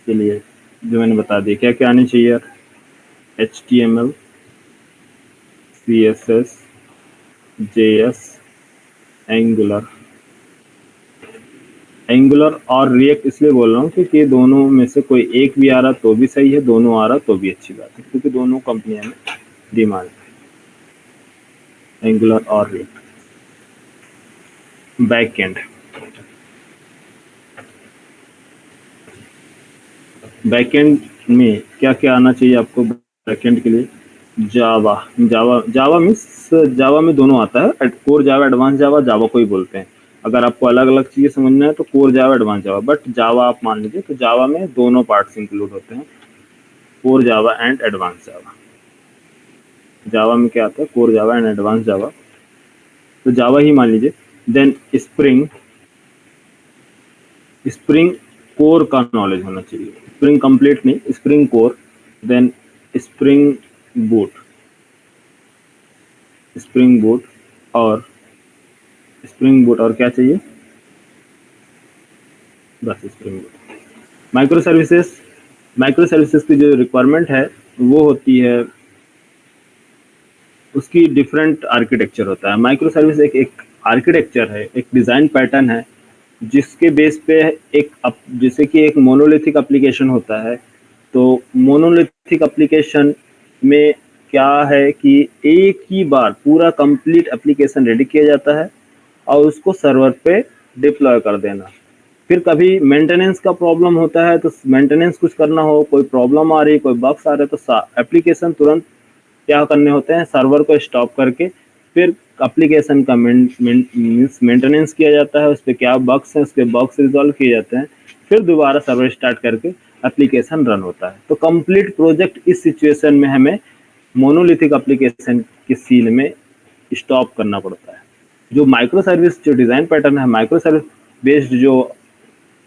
के लिए, जो मैंने बता दिया क्या क्या आनी चाहिए यार। HTML, CSS, JS, एंगुलर और रिएक्ट इसलिए बोल रहा हूँ क्योंकि दोनों में से कोई एक भी आ रहा तो भी सही है, दोनों आ रहा तो भी अच्छी बात है, क्योंकि दोनों कंपनियां में डिमांड है, एंगुलर और रिएक्ट। बैक एंड, बैकएंड में क्या क्या आना चाहिए आपको बैकएंड के लिए? जावा में दोनों आता है, कोर जावा, एडवांस जावा, जावा को ही बोलते हैं। अगर आपको अलग अलग चीज़ें समझना है तो core Java, advance Java, but Java आप मान लीजिए तो जावा में दोनों पार्ट्स इंक्लूड होते हैं, core Java and advance Java. Java में क्या आता है? Core Java and advance Java, तो जावा ही मान लीजिए। देन स्प्रिंग कोर का नॉलेज होना चाहिए, स्प्रिंग कंप्लीट नहीं, Spring core. Then Spring Boot और क्या चाहिए? बस स्प्रिंग बूट। माइक्रो सर्विसेज की जो रिक्वायरमेंट है वो होती है, उसकी डिफरेंट आर्किटेक्चर होता है। माइक्रो सर्विस एक आर्किटेक्चर है, एक डिज़ाइन पैटर्न है, जिसके बेस पे जैसे कि एक मोनोलिथिक एप्लीकेशन होता है, तो मोनोलिथिक एप्लीकेशन में क्या है कि एक ही बार पूरा कंप्लीट एप्लीकेशन रेडी किया जाता है और उसको सर्वर पे डिप्लॉय कर देना। फिर कभी मेंटेनेंस का प्रॉब्लम होता है, तो मेंटेनेंस कुछ करना हो, कोई प्रॉब्लम आ रही, कोई बग्स आ रहे, तो एप्लीकेशन तुरंत क्या करने होते हैं, सर्वर को स्टॉप करके फिर एप्लीकेशन का मेंटेनेंस किया जाता है, उस पर क्या बग्स हैं उसके बग्स रिजॉल्व किए जाते हैं, फिर दोबारा सर्वर स्टार्ट करके एप्लीकेशन रन होता है। तो कंप्लीट प्रोजेक्ट इस सिचुएशन में हमें मोनोलिथिक एप्लीकेशन के सीन में स्टॉप करना पड़ता है। जो माइक्रो सर्विस जो डिज़ाइन पैटर्न है, माइक्रो सर्विस बेस्ड जो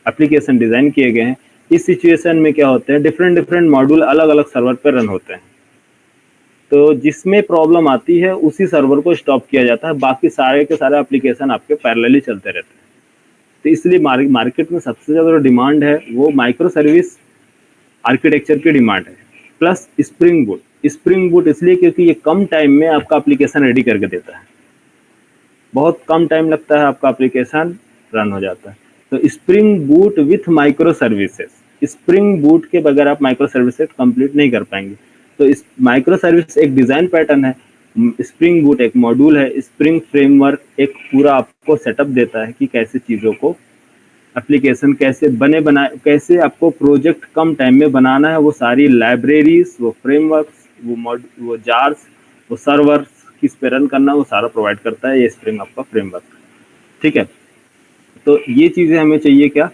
एप्लीकेशन डिज़ाइन किए गए हैं, इस सिचुएशन में क्या होते हैं, डिफरेंट मॉड्यूल अलग अलग सर्वर पर रन होते हैं, तो जिसमें प्रॉब्लम आती है उसी सर्वर को स्टॉप किया जाता है, बाकी सारे के सारे एप्लीकेशन आपके पैरेलली चलते रहते हैं। तो इसलिए मार्केट में सबसे ज़्यादा डिमांड है वो माइक्रो सर्विस आर्किटेक्चर की डिमांड है, प्लस स्प्रिंग बूट इसलिए क्योंकि ये कम टाइम में आपका एप्लीकेशन रेडी करके देता है, बहुत कम टाइम लगता है, आपका एप्लीकेशन रन हो जाता है। तो spring boot with micro services, spring boot के बगैर आप माइक्रो सर्विसेज कंप्लीट नहीं कर पाएंगे। तो इस माइक्रो सर्विस एक डिज़ाइन पैटर्न है, स्प्रिंग बूट एक मॉड्यूल है, स्प्रिंग फ्रेमवर्क एक पूरा आपको सेटअप देता है कि कैसे चीज़ों को एप्लीकेशन कैसे आपको प्रोजेक्ट कम टाइम में बनाना है, वो सारी लाइब्रेरीज, वो फ्रेमवर्क्स, वो जार्स, वो सर्वर किस पे रन करना, वो सारा प्रोवाइड करता है ये स्प्रिंग आपका फ्रेमवर्क। ठीक है, तो ये चीज़ें हमें चाहिए क्या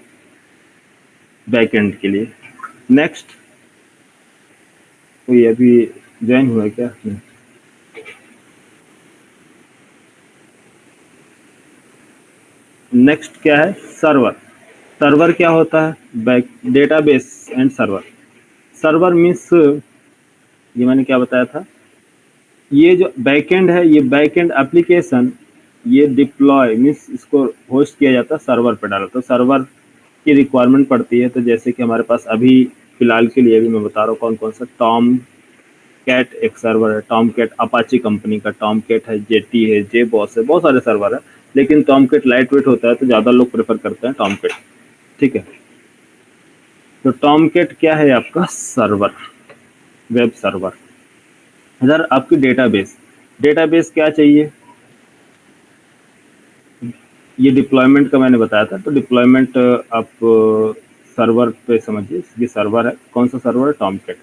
बैकएंड के लिए। नेक्स्ट, कोई अभी ज्वाइन हुआ है क्या? नेक्स्ट क्या है? सर्वर क्या होता है? डेटाबेस एंड सर्वर मीन्स, ये मैंने क्या बताया था, ये जो बैकएंड है, ये बैकएंड एप्लीकेशन, ये डिप्लॉय मीन्स इसको होस्ट किया जाता है, सर्वर पे डाला, तो सर्वर की रिक्वायरमेंट पड़ती है। तो जैसे कि हमारे पास अभी फिलहाल के लिए भी मैं बता रहा हूँ कौन सा, टॉम कैट एक सर्वर है, टॉम कैट अपाची कंपनी का, टॉम कैट है, जेटी है, जेबॉस है, बहुत सारे सर्वर है, लेकिन टॉम कैट लाइट वेट होता है तो ज़्यादा लोग प्रेफर करते हैं टॉम कैट। ठीक है, तो टॉम कैट क्या है? आपका सर्वर, वेब सर्वर। इधर आपकी डेटाबेस क्या चाहिए? ये डिप्लॉयमेंट का मैंने बताया था, तो डिप्लॉयमेंट आप सर्वर पे समझिए, ये सर्वर है, कौन सा सर्वर है? Tomcat.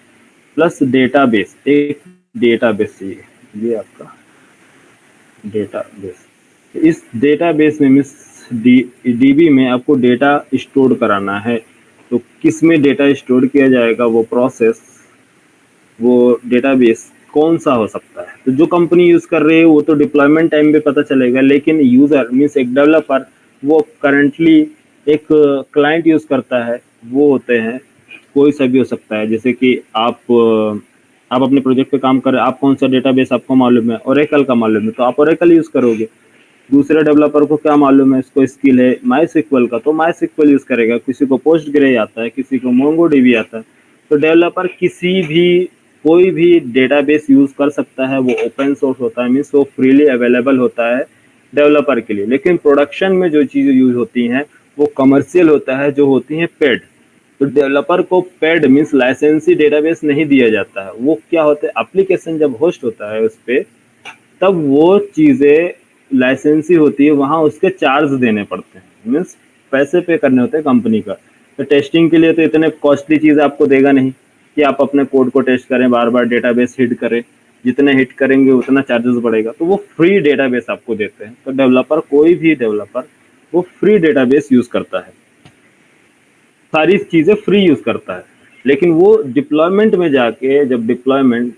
प्लस डेटाबेस, एक डेटाबेस चाहिए, ये आपका डेटाबेस। इस डेटाबेस में मीन्स डीबी में आपको डेटा स्टोर कराना है। तो किस में डेटा स्टोर किया जाएगा, वो प्रोसेस, वो डेटाबेस कौन सा हो सकता है। तो जो कंपनी यूज कर रही है वो तो डिप्लॉयमेंट टाइम पे पता चलेगा, लेकिन यूजर मीन्स एक डेवलपर वो करंटली एक क्लाइंट यूज करता है, वो होते हैं कोई सा भी हो सकता है। जैसे कि आप अपने प्रोजेक्ट पे काम कर रहे हैं, आप कौन सा डेटाबेस आपको मालूम है, ओरेकल का मालूम है तो आप ओरेकल यूज करोगे। दूसरे डेवलपर को क्या मालूम है, इसको स्किल है माई सिक्वल का, तो माई सिक्वल यूज करेगा। किसी को पोस्ट ग्रे आता है, किसी को मोंगो डीबी आता है। तो डेवलपर किसी भी कोई भी डेटाबेस यूज कर सकता है, वो ओपन सोर्स होता है, मीन्स वो फ्रीली अवेलेबल होता है डेवलपर के लिए। लेकिन प्रोडक्शन में जो चीज़ें यूज होती हैं वो कमर्शियल होता है, जो होती हैं पेड। तो डेवलपर को पेड मीन्स लाइसेंसी डेटाबेस नहीं दिया जाता है। वो क्या होता है, एप्लीकेशन जब होस्ट होता है उस पर, तब वो चीज़ें लाइसेंसी होती है, वहाँ उसके चार्ज देने पड़ते हैं, मीन्स पैसे पे करने होते हैं कंपनी का। तो टेस्टिंग के लिए तो इतने कॉस्टली चीज़ आपको देगा नहीं कि आप अपने कोड को टेस्ट करें, बार बार डेटाबेस हिट करें। जितने हिट करेंगे उतना चार्जेस बढ़ेगा, तो वो फ्री डेटाबेस आपको देते हैं। तो डेवलपर, कोई भी डेवलपर वो फ्री डेटाबेस यूज करता है, सारी चीज़ें फ्री यूज करता है। लेकिन वो डिप्लॉयमेंट में जाके, जब डिप्लॉयमेंट,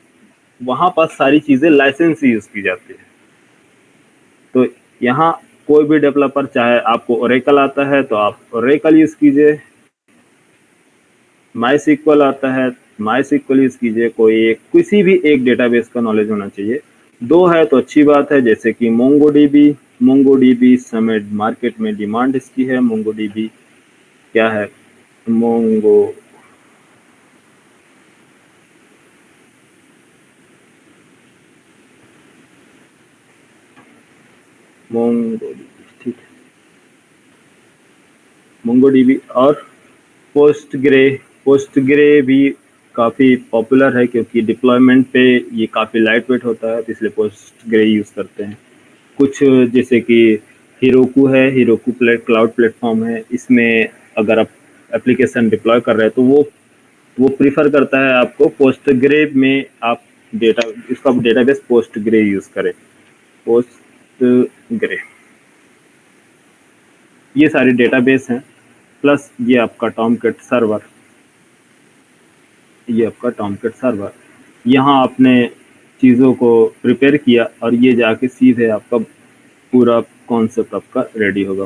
वहाँ पर सारी चीज़ें लाइसेंस यूज की जाती है। तो यहाँ कोई भी डेवलपर, चाहे आपको ओरेकल आता है तो आप ओरेकल यूज कीजिए, माई सिक्वल आता है माई सिक्वल यूज कीजिए। कोई एक, किसी भी एक डेटाबेस का नॉलेज होना चाहिए। दो है तो अच्छी बात है, जैसे कि मोंगो डीबी इस समय मार्केट में डिमांड इसकी है। मोंगो डीबी क्या है, मोंगो मोंगो ठीक है, मोंगो डीबी। और पोस्ट ग्रे भी काफ़ी पॉपुलर है, क्योंकि डिप्लॉयमेंट पे ये काफ़ी लाइट वेट होता है, तो इसलिए पोस्ट ग्रे यूज़ करते हैं। कुछ जैसे कि हीरोकू है, हीरोकू क्लाउड प्लेटफॉर्म है। इसमें अगर आप एप्लीकेशन डिप्लॉय कर रहे हैं तो वो प्रीफर करता है आपको पोस्ट ग्रे में आप डेटा, इसका डेटाबेस पोस्ट ग्रे यूज़ करें, पोस्ट ग्रे। ये सारे डेटाबेस हैं, प्लस ये आपका टॉमकैट सर्वर, ये आपका टॉमकैट सर्वर। यहाँ आपने चीज़ों को प्रिपेयर किया और ये जाके सीधे आपका पूरा कॉन्सेप्ट आपका रेडी होगा।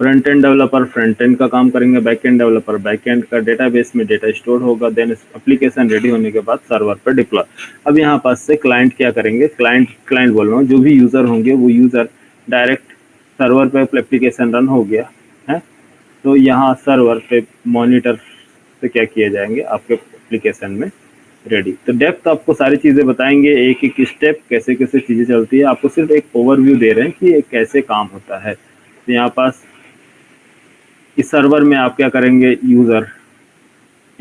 Front end developer front end का काम करेंगे, back end developer back and का, डेटाबेस में डेटा स्टोर होगा, देन एप्लीकेशन रेडी होने के बाद सर्वर पर डिप्लॉय। अब यहाँ पास से क्लाइंट क्या करेंगे, क्लाइंट बोल रहा हूँ, जो भी यूज़र होंगे वो यूज़र डायरेक्ट सर्वर पर एप्लीकेशन रन हो गया है, तो यहाँ सर्वर पे मॉनिटर से क्या किए जाएंगे आपके एप्लीकेशन में रेडी। तो डेप्थ आपको सारी चीज़ें बताएंगे, एक एक स्टेप कैसे कैसे चीज़ें चलती है। आपको सिर्फ एक ओवरव्यू दे रहे हैं कि ये कैसे काम होता है। तो यहाँ पास इस सर्वर में आप क्या करेंगे, यूज़र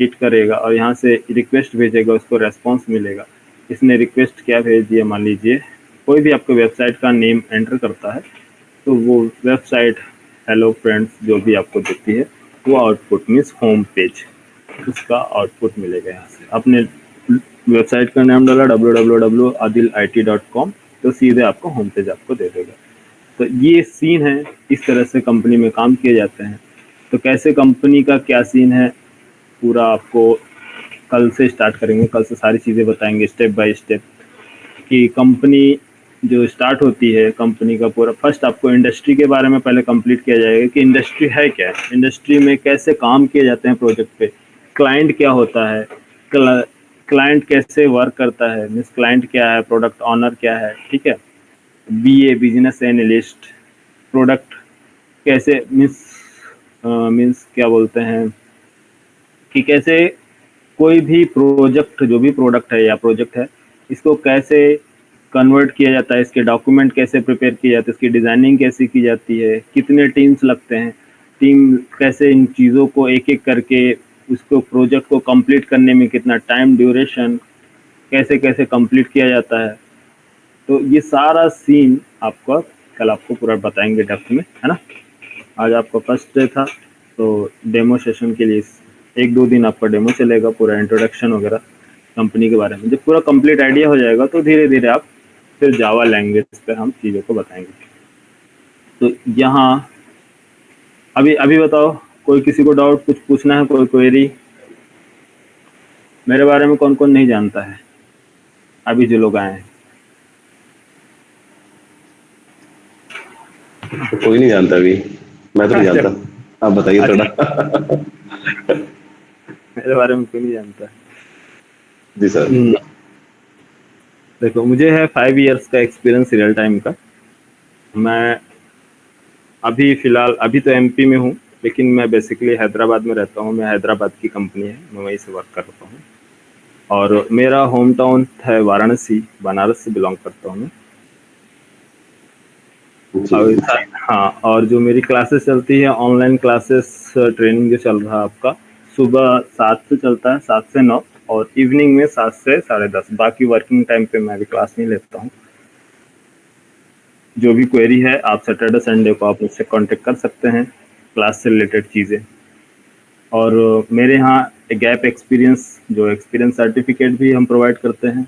हिट करेगा और यहाँ से रिक्वेस्ट भेजेगा, उसको रेस्पॉन्स मिलेगा। इसने रिक्वेस्ट क्या भेज दिया, मान लीजिए कोई भी आपको वेबसाइट का नेम एंटर करता है, तो वो वेबसाइट हेलो फ्रेंड्स जो भी आपको देती है, वो आउटपुट मीन्स होम पेज, उसका आउटपुट मिलेगा। यहाँ से आपने वेबसाइट का नाम डाला www.adilit.com, तो सीधे आपको होम पेज आपको दे देगा। तो ये सीन है, इस तरह से कंपनी में काम किए जाते हैं। तो कैसे कंपनी का क्या सीन है पूरा आपको कल से स्टार्ट करेंगे, कल से सारी चीज़ें बताएंगे स्टेप बाय स्टेप कि कंपनी जो स्टार्ट होती है, कंपनी का पूरा फर्स्ट आपको इंडस्ट्री के बारे में पहले कंप्लीट किया जाएगा कि इंडस्ट्री है क्या, इंडस्ट्री में कैसे काम किए जाते हैं प्रोजेक्ट पे, क्लाइंट क्या होता है, क्लाइंट कैसे वर्क करता है, मीन्स क्लाइंट क्या है, प्रोडक्ट ऑनर क्या है, ठीक है, बीए बिजनेस एनालिस्ट, प्रोडक्ट कैसे मीन्स क्या बोलते हैं कि कैसे कोई भी प्रोजेक्ट, जो भी प्रोडक्ट है या प्रोजेक्ट है, इसको कैसे कन्वर्ट किया जाता है, इसके डॉक्यूमेंट कैसे प्रिपेयर किए जाते हैं, इसकी डिज़ाइनिंग कैसे की जाती है, कितने टीम्स लगते हैं, टीम कैसे इन चीज़ों को एक एक करके उसको प्रोजेक्ट को कंप्लीट करने में कितना टाइम ड्यूरेशन, कैसे कैसे कंप्लीट किया जाता है। तो ये सारा सीन आपका कल आपको पूरा बताएंगे डेप्थ में, है ना। आज आपका फर्स्ट डे था, तो डेमो सेशन के लिए 1-2 दिन आपका डेमो चलेगा, पूरा इंट्रोडक्शन वगैरह कंपनी के बारे में। जब पूरा कंप्लीट आइडिया हो जाएगा तो धीरे धीरे आप फिर जावा लैंग्वेज पे हम चीज़ों को बताएंगे। तो यहाँ अभी अभी बताओ, कोई किसी को डाउट कुछ पूछना है, कोई क्वेरी? मेरे बारे में कौन कौन नहीं जानता है अभी जो लोग आए हैं? तो कोई नहीं जानता अभी। मैं तो नहीं अच्छा। जानता। आप बताइए थोड़ा। अच्छा, मेरे बारे में कोई नहीं जानता। जी सर। हम्म, देखो, मुझे है 5 इयर्स का एक्सपीरियंस रियल टाइम का। मैं अभी फिलहाल अभी तो एमपी में हूँ, लेकिन मैं बेसिकली हैदराबाद में रहता हूँ। मैं हैदराबाद की कंपनी है, मैं वहीं से वर्क करता हूँ। और मेरा होम टाउन है वाराणसी, बनारस से बिलोंग करता हूँ मैं। जी। और हाँ, और जो मेरी क्लासेस चलती है, ऑनलाइन क्लासेस, ट्रेनिंग जो चल रहा है आपका, सुबह 7 से चलता है, 7 से 9, और इवनिंग में 7 से 10:30। बाकी वर्किंग टाइम पे मैं अभी क्लास नहीं लेता हूँ। जो भी क्वेरी है, आप सैटरडे संडे को आप मुझसे कांटेक्ट कर सकते हैं, क्लास से रिलेटेड चीज़ें। और मेरे यहाँ गैप एक्सपीरियंस, जो एक्सपीरियंस सर्टिफिकेट भी हम प्रोवाइड करते हैं,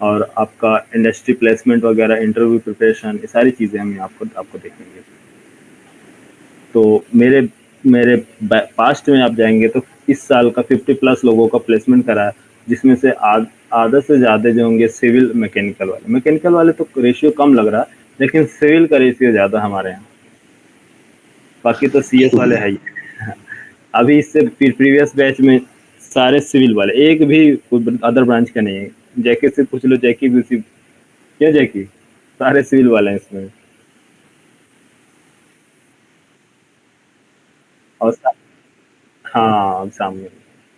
और आपका इंडस्ट्री प्लेसमेंट वगैरह, इंटरव्यू प्रिपरेशन, ये सारी चीज़ें हम आपको आपको देखेंगे। तो मेरे मेरे पास्ट में आप जाएंगे तो इस साल का 50+ लोगों का प्लेसमेंट करा है, जिसमें से आधा से ज़्यादा जो होंगे सिविल मैकेनिकल वाले। मैकेनिकल वाले तो रेशियो कम लग रहा है, लेकिन सिविल का रेशियो ज़्यादा हमारे यहाँ। बाकी तो सीएस वाले है ही। अभी इससे प्रीवियस बैच में सारे सिविल वाले, एक भी अदर ब्रांच का नहीं है। जैकी से पूछ लो, जैकी भी उसी, क्या जैकी, सारे सिविल वाले हैं इसमें। और हाँ, अब सामने।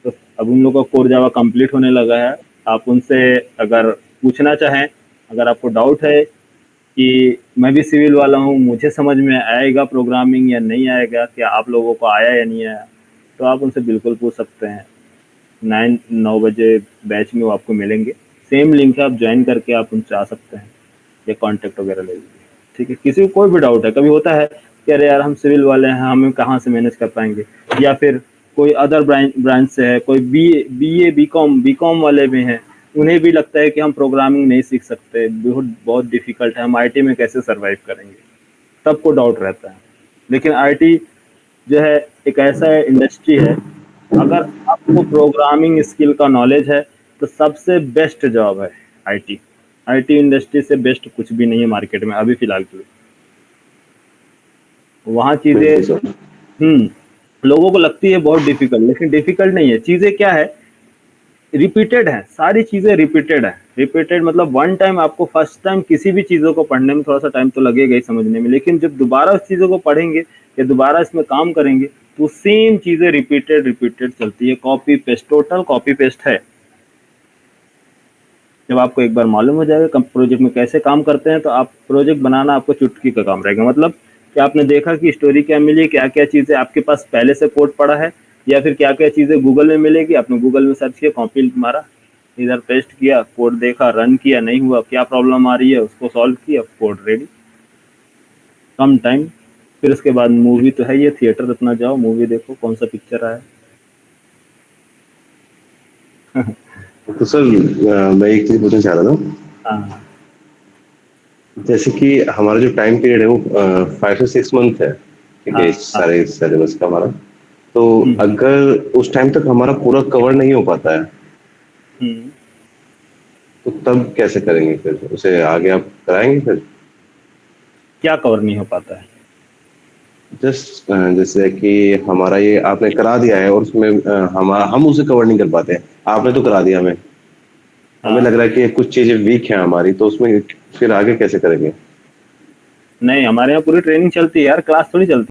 तो अब उन लोगों का कोर जावा कंप्लीट होने लगा है। आप उनसे अगर पूछना चाहें, अगर आपको डाउट है कि मैं भी सिविल वाला हूँ, मुझे समझ में आएगा प्रोग्रामिंग या नहीं आएगा, क्या आप लोगों को आया या नहीं आया, तो आप उनसे बिल्कुल पूछ सकते हैं। 9 बजे बैच में वो आपको मिलेंगे। सेम लिंक है, आप ज्वाइन करके आप उनसे आ सकते हैं या कॉन्टैक्ट वगैरह ले लीजिए। ठीक है, किसी को कोई भी डाउट है, कभी होता है कि अरे यार हम सिविल वाले हैं, हमें कहाँ से मैनेज कर पाएंगे, या फिर कोई अदर ब्रांच से है, कोई बी ए बी कॉम वाले भी हैं, उन्हें भी लगता है कि हम प्रोग्रामिंग नहीं सीख सकते, बहुत बहुत डिफिकल्ट है, हम आईटी में कैसे सरवाइव करेंगे। सबको डाउट रहता है। लेकिन आईटी जो है एक ऐसा इंडस्ट्री है, अगर आपको प्रोग्रामिंग स्किल का नॉलेज है तो सबसे बेस्ट जॉब है आईटी। आईटी इंडस्ट्री से बेस्ट कुछ भी नहीं है मार्केट में अभी फिलहाल के लिए। वहाँ बिल्कुल चीज़ें, सर। लोगों को लगती है बहुत डिफिकल्ट, लेकिन डिफिकल्ट नहीं है। चीज़ें क्या है, रिपीटेड है, सारी चीज़ें रिपीटेड है। रिपीटेड मतलब वन टाइम, आपको फर्स्ट टाइम किसी भी चीज़ों को पढ़ने में थोड़ा सा टाइम तो लगेगा ही समझने में, लेकिन जब दोबारा उस चीज़ों को पढ़ेंगे या दोबारा इसमें काम करेंगे, तो सेम चीज़ें रिपीटेड रिपीटेड चलती है। Copy paste, total copy paste है। जब आपको एक बार मालूम हो जाएगा प्रोजेक्ट में कैसे काम करते हैं, तो आप प्रोजेक्ट बनाना आपको चुटकी का काम रहेगा। मतलब कि आपने देखा कि स्टोरी क्या मिली, क्या क्या चीज़ें आपके पास पहले से कोड पड़ा है, या फिर क्या क्या चीज़ें गूगल में मिलेगी, आपने गूगल में सर्च किया, कॉपी मारा, इधर पेस्ट किया, कोड देखा, रन किया, नहीं हुआ, क्या प्रॉब्लम आ रही है उसको सॉल्व किया, कोड रेडी, कम टाइम। फिर उसके बाद मूवी तो है, ये थिएटर अपना जाओ, मूवी देखो, कौन सा पिक्चर आया। तो सर मैं एक चीज पूछना चाह रहा था। हाँ, जैसे कि हमारा जो टाइम पीरियड है वो 5 से 6 मंथ है। ठीक है, हाँ, इस हाँ। सारे सिलेबस का हमारा। तो हम्म, अगर उस टाइम तक हमारा पूरा कवर नहीं हो पाता है, हम्म। तो तब कैसे करेंगे? फिर उसे आगे आप कराएंगे फिर? क्या कवर नहीं हो पाता है? जस्ट जैसे कि हमारा ये आपने करा दिया है और उसमें हम उसे कवर नहीं कर पाते हैं। आपने तो करा दिया हमें। हमें हाँ। लग रहा है कि कुछ चीजें वीक हैं हमारी, तो उसमें फिर आगे कैसे करेंगे? नहीं, हमारे यहाँ पूरी ट्रेनिंग चलती है यार, क्लास थोड़ी चलती है।